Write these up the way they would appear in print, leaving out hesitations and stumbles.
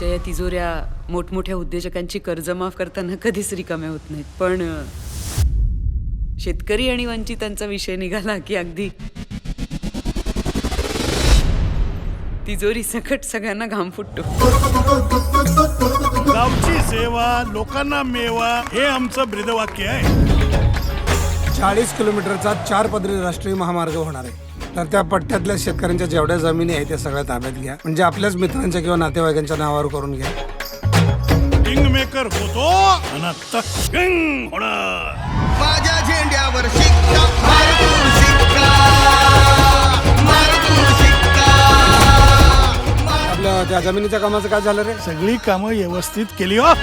आमच्या या तिजोऱ्या मोठमोठ्या उद्योजकांची कर्ज माफ करताना कधीच रिकाम्या होत नाहीत. पण शेतकरी आणि वंचितांचा विषय निघाला की अगदी तिजोरी सकट सगळ्यांना घाम फुटतो. गावची सेवा, लोकांना मेवा, हे आमचं ब्रीदवाक्य आहे. 40 किलोमीटरचा 4 पदरी राष्ट्रीय महामार्ग होणार आहे. तर त्या पट्ट्यातल्या शेतकऱ्यांच्या जेवढ्या जमिनी आहेत त्या सगळ्या ताब्यात घ्या. म्हणजे आपल्याच मित्रांच्या किंवा नातेवाईकांच्या नावावर करून घ्या. किंगमेकर होतो आणि आता किंग होणार. माझ्या झेंड्यावर शिक्का मार तू शिक्का, मार तू शिक्का. आपल्या त्या जमिनीच्या कामाचं काय झालं रे? सगळी कामं व्यवस्थित केली हो.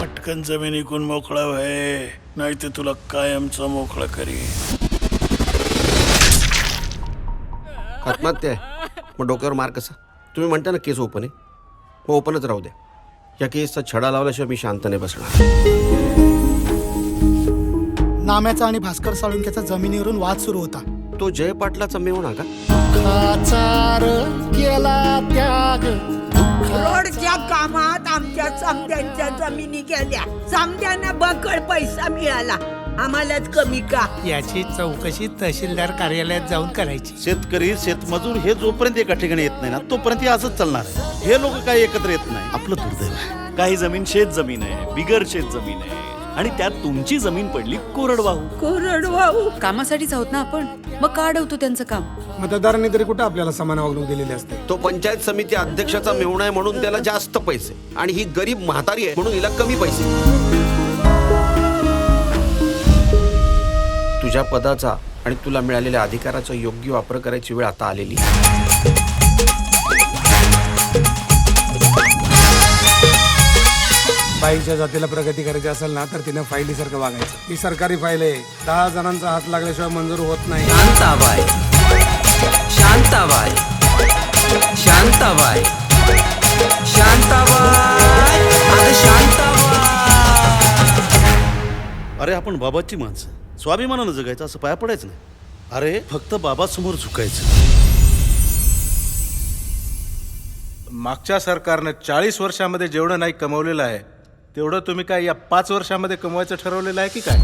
पटकन जमिनीकून मोकळा व्हाय, नाही ते तुला कायमचं मोकळं करी. आत्महत्या आहे मग डोक्यावर मार कसा? तुम्ही म्हणता ना केस ओपन आहे, मग ओपनच राहू द्या. या केसचा छडा लावल्याशिवाय मी शांत नाही बसणार. नाम्याचा आणि भास्कर साळुंक्याचा जमिनीवरून वाद सुरू होता. तो जय पाटलाचा मेवणा का? खाचार केला त्याग, रोडच्या कामात आमच्या समद्यांच्या जमिनी गेल्या. समद्यांना बकड पैसा मिळाला, आम्हालाच कमी का? याची चौकशी तहसीलदार कार्यालयात जाऊन करायची. शेतकरी शेतमजूर हे जोपर्यंत एका ठिकाणी येत नाही ना तोपर्यंत हे असंच चालणार आहे. हे लोक काही एकत्र येत नाही. आपलं दुर्दैव आहे. काही जमीन शेत जमीन आहे, बिगर शेत जमीन आहे, आणि त्यात तुमची जमीन पडली कोरडवाहू. कोरडवाहू कामासाठीच आहोत ना आपण, मग का अडवतो त्यांचं काम? मतदारांनी तरी कुठं आपल्याला समान वागणूक दिलेली असते. तो पंचायत समिती अध्यक्षाचा मेवणा आहे म्हणून त्याला जास्त पैसे, आणि ही गरीब म्हातारी आहे म्हणून हिला कमी पैसे. तुझ्या पदाचा आणि तुला मिळालेल्या अधिकाराचा योग्य वापर करायची वेळ आता आलेली. बाईच्या जातीला प्रगती करायची असेल ना तर तिने फाईलीसारखं वागायचं. ही सरकारी फाईल आहे, 10 जणांचा हात लागल्याशिवाय मंजूर होत नाही. शांताबाई, शांताबाई, शांताबाई, शांताबाई, अगं शांताबाई. अरे आपण बाबाची माणसं, स्वाभिमानानं जगायचं, असं पाया पडायचं नाही. अरे फक्त बाबासमोर झुकायचं. मागच्या सरकारनं 40 वर्षामध्ये जेवढं नाही कमवलेलं आहे तेवढं तुम्ही काय या 5 वर्षामध्ये कमवायचं ठरवलेलं आहे की काय?